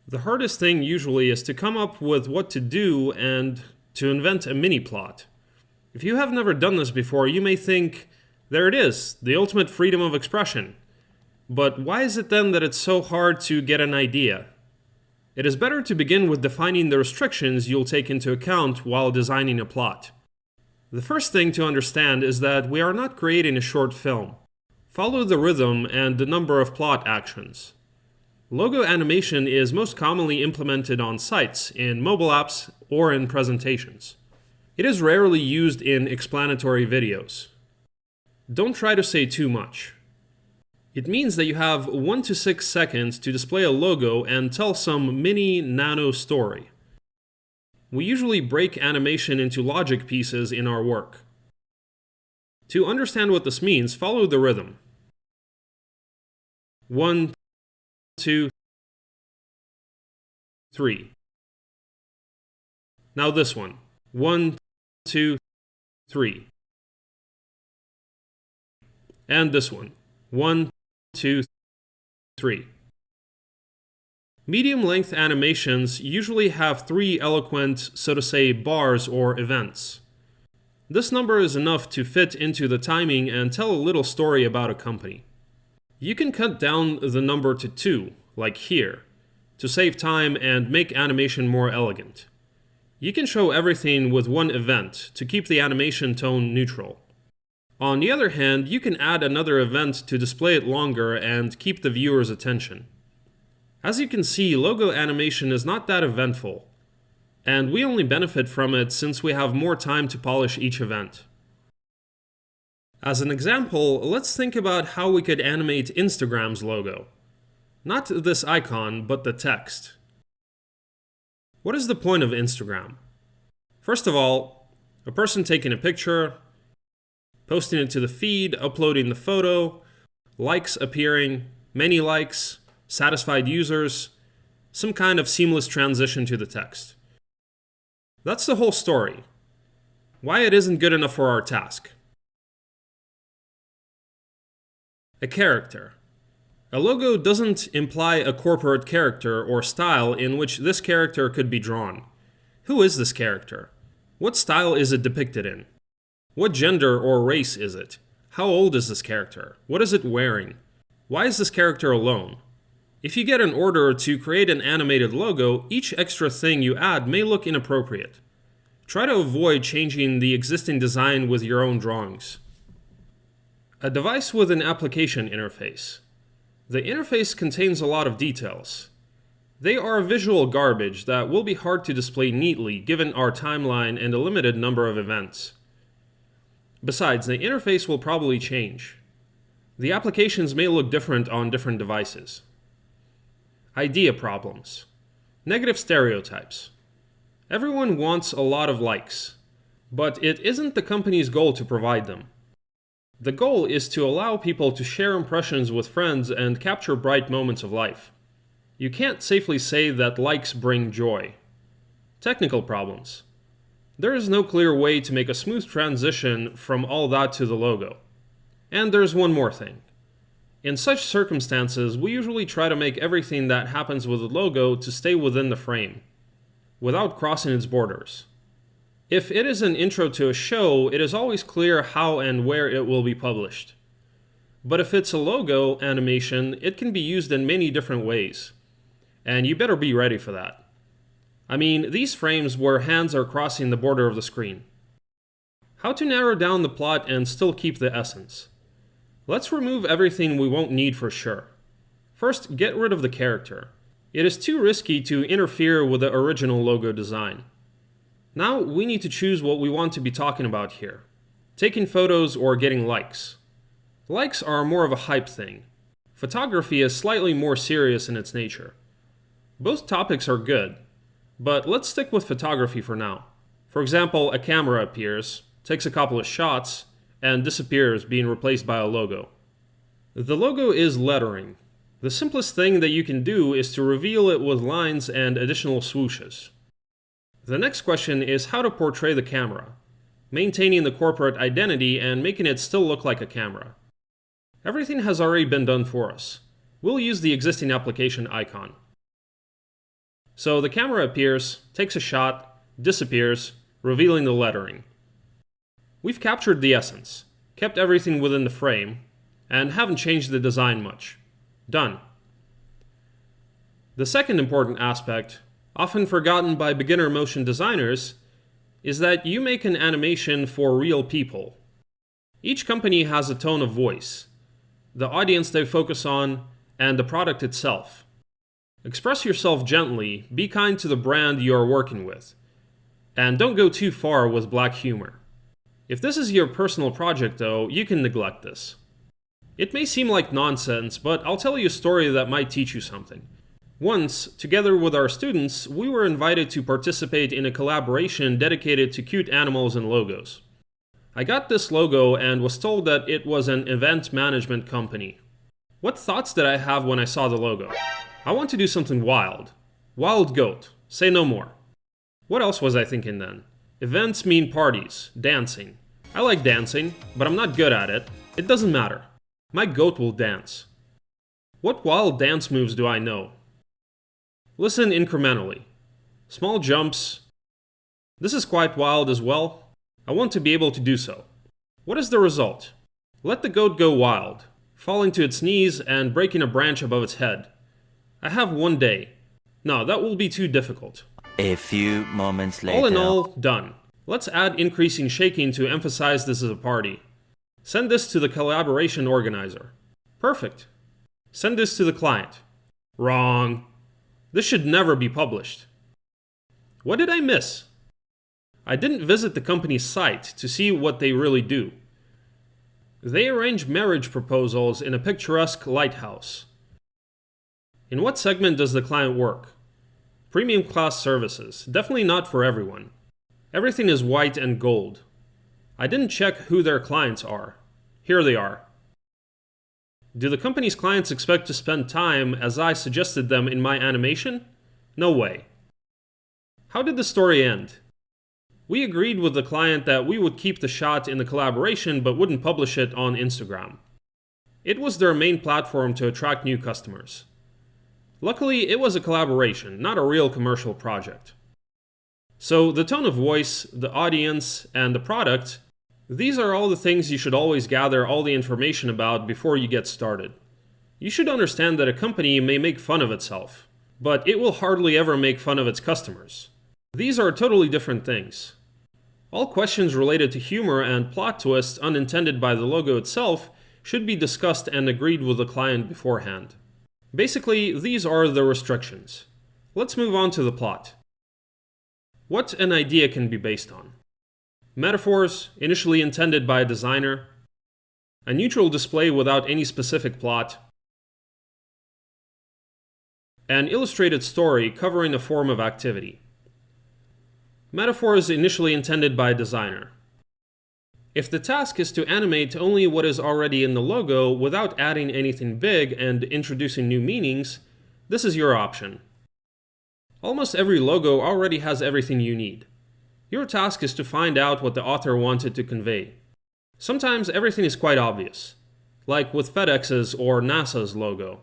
The hardest thing usually is to come up with what to do and to invent a mini plot. If you have never done this before, you may think, there it is, the ultimate freedom of expression. But why is it then that it's so hard to get an idea? It is better to begin with defining the restrictions you'll take into account while designing a plot. The first thing to understand is that we are not creating a short film. Follow the rhythm and the number of plot actions. Logo animation is most commonly implemented on sites, in mobile apps, or in presentations. It is rarely used in explanatory videos. Don't try to say too much. It means that you have 1 to 6 seconds to display a logo and tell some mini nano story. We usually break animation into logic pieces in our work. To understand what this means, follow the rhythm. 1, 2, 3. Now this one. 1, 2, 3. And this one. 1, 2, 3. Medium-length animations usually have 3 eloquent, so to say, bars or events. This number is enough to fit into the timing and tell a little story about a company. You can cut down the number to 2, like here, to save time and make animation more elegant. You can show everything with 1 event to keep the animation tone neutral. On the other hand, you can add another event to display it longer and keep the viewer's attention. As you can see, logo animation is not that eventful, and we only benefit from it since we have more time to polish each event. As an example, let's think about how we could animate Instagram's logo. Not this icon, but the text. What is the point of Instagram? First of all, a person taking a picture, posting it to the feed, uploading the photo, likes appearing, many likes, satisfied users, some kind of seamless transition to the text. That's the whole story. Why it isn't good enough for our task. A character. A logo doesn't imply a corporate character or style in which this character could be drawn. Who is this character? What style is it depicted in? What gender or race is it? How old is this character? What is it wearing? Why is this character alone? If you get an order to create an animated logo, each extra thing you add may look inappropriate. Try to avoid changing the existing design with your own drawings. A device with an application interface. The interface contains a lot of details. They are visual garbage that will be hard to display neatly given our timeline and a limited number of events. Besides, the interface will probably change. The applications may look different on different devices. Idea problems. Negative stereotypes. Everyone wants a lot of likes, but it isn't the company's goal to provide them. The goal is to allow people to share impressions with friends and capture bright moments of life. You can't safely say that likes bring joy. Technical problems. There is no clear way to make a smooth transition from all that to the logo. And there's one more thing. In such circumstances, we usually try to make everything that happens with the logo to stay within the frame, without crossing its borders. If it is an intro to a show, it is always clear how and where it will be published. But if it's a logo animation, it can be used in many different ways. And you better be ready for that. I mean, these frames where hands are crossing the border of the screen. How to narrow down the plot and still keep the essence. Let's remove everything we won't need for sure. First, get rid of the character. It is too risky to interfere with the original logo design. Now we need to choose what we want to be talking about here. Taking photos or getting likes. Likes are more of a hype thing. Photography is slightly more serious in its nature. Both topics are good, but let's stick with photography for now. For example, a camera appears, takes a couple of shots, and disappears, being replaced by a logo. The logo is lettering. The simplest thing that you can do is to reveal it with lines and additional swooshes. The next question is how to portray the camera, maintaining the corporate identity and making it still look like a camera. Everything has already been done for us. We'll use the existing application icon. So the camera appears, takes a shot, disappears, revealing the lettering. We've captured the essence, kept everything within the frame, and haven't changed the design much. Done. The second important aspect, often forgotten by beginner motion designers, is that you make an animation for real people. Each company has a tone of voice, the audience they focus on, and the product itself. Express yourself gently, be kind to the brand you are working with, and don't go too far with black humor. If this is your personal project though, you can neglect this. It may seem like nonsense, but I'll tell you a story that might teach you something. Once, together with our students, we were invited to participate in a collaboration dedicated to cute animals and logos. I got this logo and was told that it was an event management company. What thoughts did I have when I saw the logo? I want to do something wild. Wild goat. Say no more. What else was I thinking then? Events mean parties, dancing. I like dancing, but I'm not good at it. It doesn't matter. My goat will dance. What wild dance moves do I know? Listen incrementally. Small jumps. This is quite wild as well. I want to be able to do so. What is the result? Let the goat go wild, falling to its knees and breaking a branch above its head. I have 1 day. No, that will be too difficult. A few moments later. All in all, done. Let's add increasing shaking to emphasize this is a party. Send this to the collaboration organizer. Perfect. Send this to the client. Wrong. This should never be published. What did I miss? I didn't visit the company's site to see what they really do. They arrange marriage proposals in a picturesque lighthouse. In what segment does the client work? Premium class services. Definitely not for everyone. Everything is white and gold. I didn't check who their clients are. Here they are. Do the company's clients expect to spend time as I suggested them in my animation? No way. How did the story end? We agreed with the client that we would keep the shot in the collaboration but wouldn't publish it on Instagram. It was their main platform to attract new customers. Luckily, it was a collaboration, not a real commercial project. So the tone of voice, the audience, and the product, these are all the things you should always gather all the information about before you get started. You should understand that a company may make fun of itself, but it will hardly ever make fun of its customers. These are totally different things. All questions related to humor and plot twists unintended by the logo itself should be discussed and agreed with the client beforehand. Basically, these are the restrictions. Let's move on to the plot. What an idea can be based on. Metaphors, initially intended by a designer. A neutral display without any specific plot. An illustrated story covering a form of activity. Metaphors initially intended by a designer. If the task is to animate only what is already in the logo without adding anything big and introducing new meanings, this is your option. Almost every logo already has everything you need. Your task is to find out what the author wanted to convey. Sometimes everything is quite obvious, like with FedEx's or NASA's logo.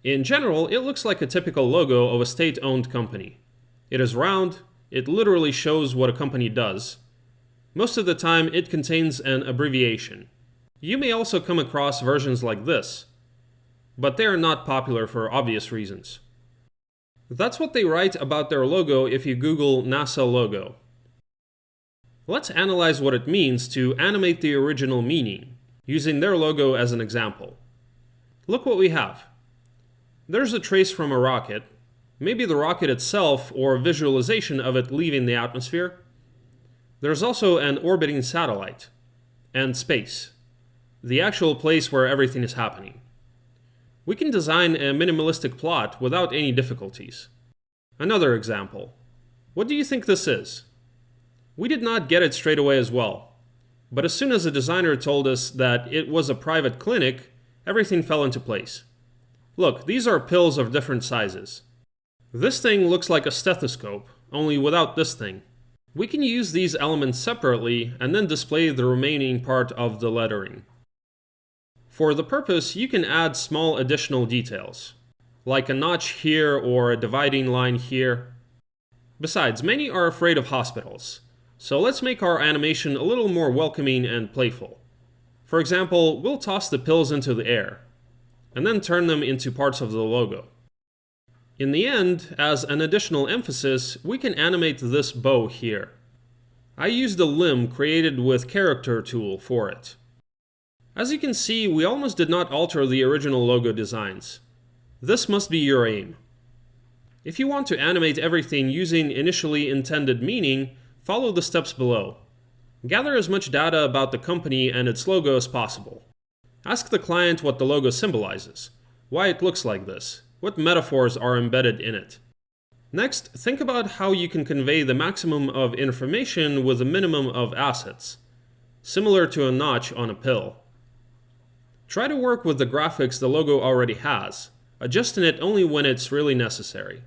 In general, it looks like a typical logo of a state-owned company. It is round, it literally shows what a company does. Most of the time, it contains an abbreviation. You may also come across versions like this, but they are not popular for obvious reasons. That's what they write about their logo if you Google NASA logo. Let's analyze what it means to animate the original meaning, using their logo as an example. Look what we have. There's a trace from a rocket, maybe the rocket itself or a visualization of it leaving the atmosphere. There's also an orbiting satellite, and space, the actual place where everything is happening. We can design a minimalistic plot without any difficulties. Another example. What do you think this is? We did not get it straight away as well, but as soon as the designer told us that it was a private clinic, everything fell into place. Look, these are pills of different sizes. This thing looks like a stethoscope, only without this thing. We can use these elements separately and then display the remaining part of the lettering. For the purpose, you can add small additional details. like a notch here or a dividing line here. Besides, many are afraid of hospitals, so let's make our animation a little more welcoming and playful. For example, we'll toss the pills into the air, and then turn them into parts of the logo. In the end, as an additional emphasis, we can animate this bow here. I used a limb created with Character tool for it. As you can see, we almost did not alter the original logo designs. This must be your aim. If you want to animate everything using initially intended meaning, follow the steps below. Gather as much data about the company and its logo as possible. Ask the client what the logo symbolizes, why it looks like this, what metaphors are embedded in it. Next, think about how you can convey the maximum of information with a minimum of assets, similar to a notch on a pill. Try to work with the graphics the logo already has, adjusting it only when it's really necessary.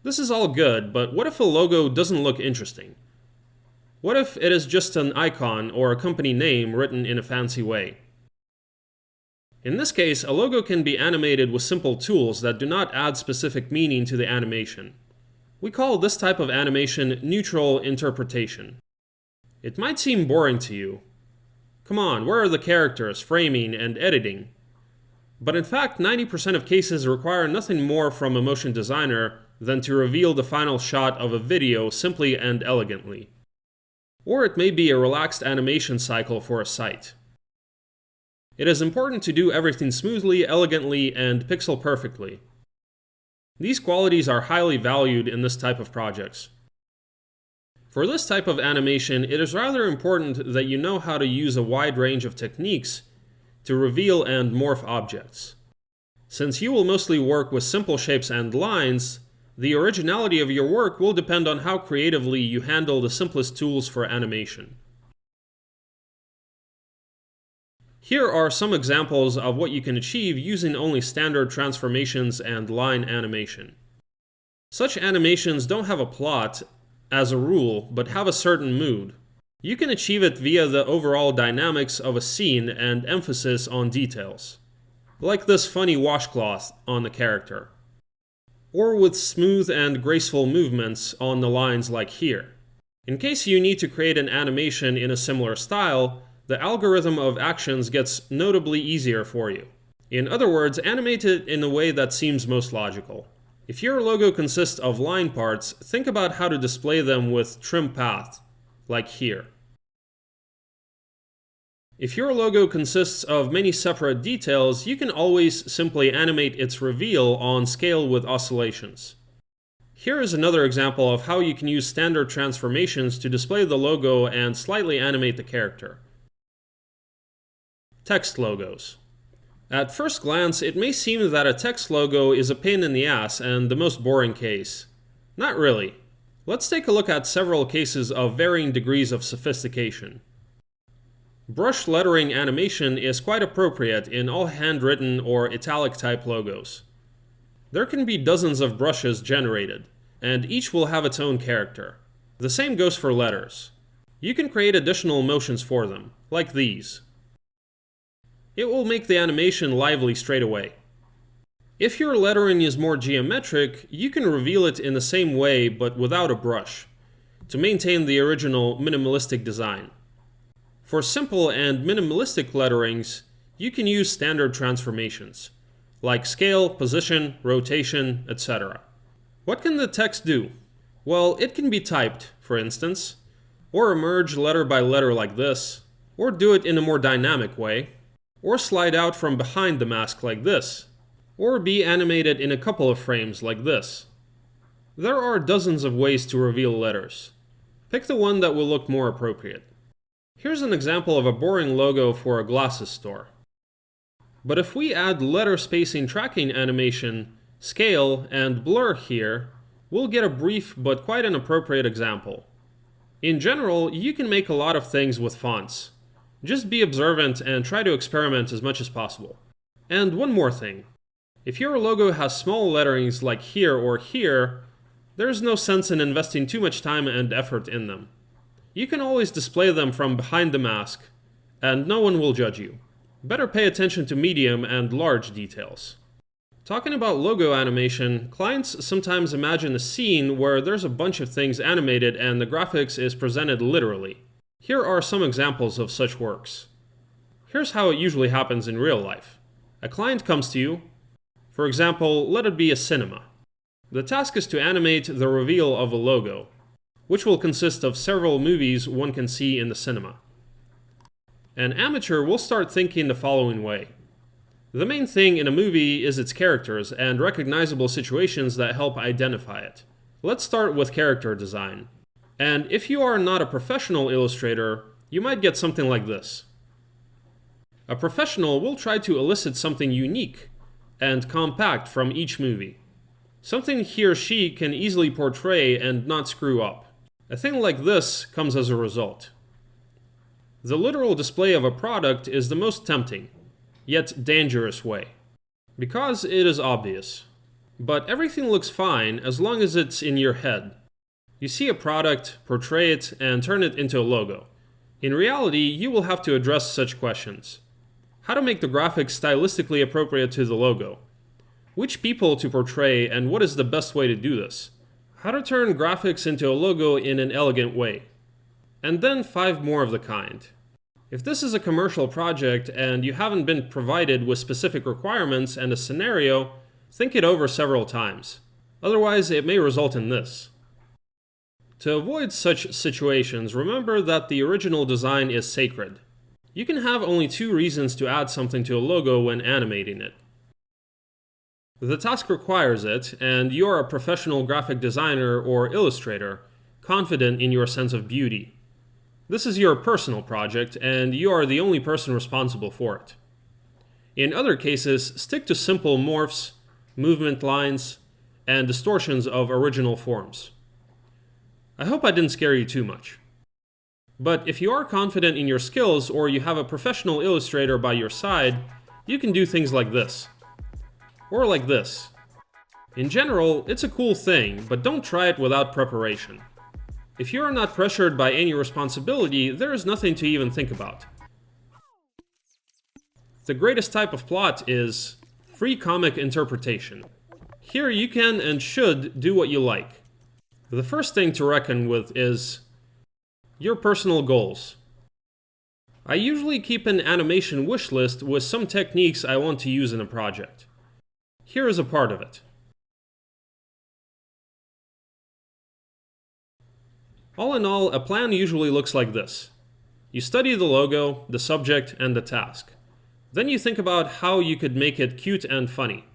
This is all good, but what if a logo doesn't look interesting? What if it is just an icon or a company name written in a fancy way? In this case, a logo can be animated with simple tools that do not add specific meaning to the animation. We call this type of animation neutral interpretation. It might seem boring to you. Come on, where are the characters, framing, and editing? But in fact, 90% of cases require nothing more from a motion designer than to reveal the final shot of a video simply and elegantly. Or it may be a relaxed animation cycle for a site. It is important to do everything smoothly, elegantly, and pixel perfectly. These qualities are highly valued in this type of projects. For this type of animation, it is rather important that you know how to use a wide range of techniques to reveal and morph objects. Since you will mostly work with simple shapes and lines, the originality of your work will depend on how creatively you handle the simplest tools for animation. Here are some examples of what you can achieve using only standard transformations and line animation. Such animations don't have a plot as a rule, but have a certain mood. You can achieve it via the overall dynamics of a scene and emphasis on details, like this funny washcloth on the character, or with smooth and graceful movements on the lines like here. In case you need to create an animation in a similar style, the algorithm of actions gets notably easier for you. In other words, animate it in a way that seems most logical. If your logo consists of line parts, think about how to display them with trim path, like here. If your logo consists of many separate details, you can always simply animate its reveal on scale with oscillations. Here is another example of how you can use standard transformations to display the logo and slightly animate the character. Text logos. At first glance, it may seem that a text logo is a pain in the ass and the most boring case. Not really. Let's take a look at several cases of varying degrees of sophistication. Brush lettering animation is quite appropriate in all handwritten or italic type logos. There can be dozens of brushes generated, and each will have its own character. The same goes for letters. You can create additional motions for them, like these. It will make the animation lively straight away. If your lettering is more geometric, you can reveal it in the same way but without a brush, to maintain the original minimalistic design. For simple and minimalistic letterings, you can use standard transformations, like scale, position, rotation, etc. What can the text do? Well, it can be typed, for instance, or emerge letter by letter like this, or do it in a more dynamic way, or slide out from behind the mask like this, or be animated in a couple of frames like this. There are dozens of ways to reveal letters. Pick the one that will look more appropriate. Here's an example of a boring logo for a glasses store. But if we add letter spacing tracking animation, scale, and blur here, we'll get a brief but quite an appropriate example. In general, you can make a lot of things with fonts. Just be observant and try to experiment as much as possible. And one more thing. If your logo has small letterings like here or here, there's no sense in investing too much time and effort in them. You can always display them from behind the mask, and no one will judge you. Better pay attention to medium and large details. Talking about logo animation, clients sometimes imagine a scene where there's a bunch of things animated and the graphics is presented literally. Here are some examples of such works. Here's how it usually happens in real life. A client comes to you. For example, let it be a cinema. The task is to animate the reveal of a logo, which will consist of several movies one can see in the cinema. An amateur will start thinking the following way. The main thing in a movie is its characters and recognizable situations that help identify it. Let's start with character design. And if you are not a professional illustrator, you might get something like this. A professional will try to elicit something unique and compact from each movie. Something he or she can easily portray and not screw up. A thing like this comes as a result. The literal display of a product is the most tempting, yet dangerous way, because it is obvious. But everything looks fine as long as it's in your head. You see a product, portray it, and turn it into a logo. In reality, you will have to address such questions. How to make the graphics stylistically appropriate to the logo? Which people to portray, and what is the best way to do this? How to turn graphics into a logo in an elegant way? And then 5 more of the kind. If this is a commercial project and you haven't been provided with specific requirements and a scenario, think it over several times. Otherwise, it may result in this. To avoid such situations, remember that the original design is sacred. You can have only 2 reasons to add something to a logo when animating it. The task requires it, and you are a professional graphic designer or illustrator, confident in your sense of beauty. This is your personal project, and you are the only person responsible for it. In other cases, stick to simple morphs, movement lines, and distortions of original forms. I hope I didn't scare you too much. But if you are confident in your skills or you have a professional illustrator by your side, you can do things like this. Or like this. In general, it's a cool thing, but don't try it without preparation. If you are not pressured by any responsibility, there is nothing to even think about. The greatest type of plot is free comic interpretation. Here you can and should do what you like. The first thing to reckon with is your personal goals. I usually keep an animation wish list with some techniques I want to use in a project. Here is a part of it. All in all, a plan usually looks like this. You study the logo, the subject, and the task. Then you think about how you could make it cute and funny.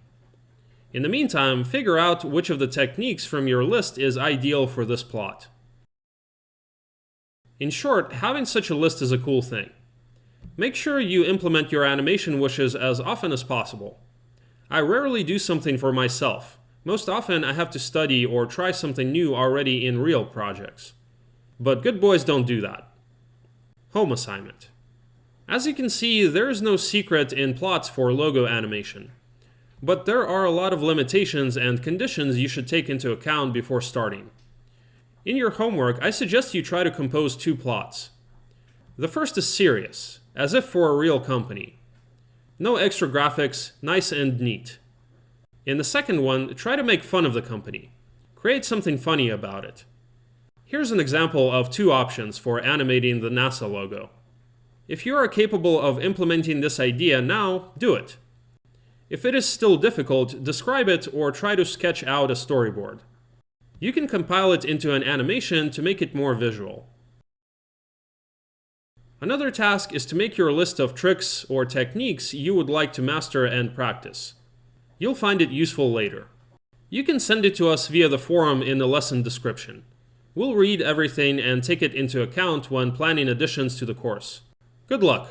In the meantime, figure out which of the techniques from your list is ideal for this plot. In short, having such a list is a cool thing. Make sure you implement your animation wishes as often as possible. I rarely do something for myself. Most often I have to study or try something new already in real projects. But good boys don't do that. Home assignment. As you can see, there is no secret in plots for logo animation. But there are a lot of limitations and conditions you should take into account before starting. In your homework, I suggest you try to compose 2 plots. The first is serious, as if for a real company. No extra graphics, nice and neat. In the second one, try to make fun of the company. Create something funny about it. Here's an example of 2 options for animating the NASA logo. If you are capable of implementing this idea now, do it. If it is still difficult, describe it or try to sketch out a storyboard. You can compile it into an animation to make it more visual. Another task is to make your list of tricks or techniques you would like to master and practice. You'll find it useful later. You can send it to us via the forum in the lesson description. We'll read everything and take it into account when planning additions to the course. Good luck!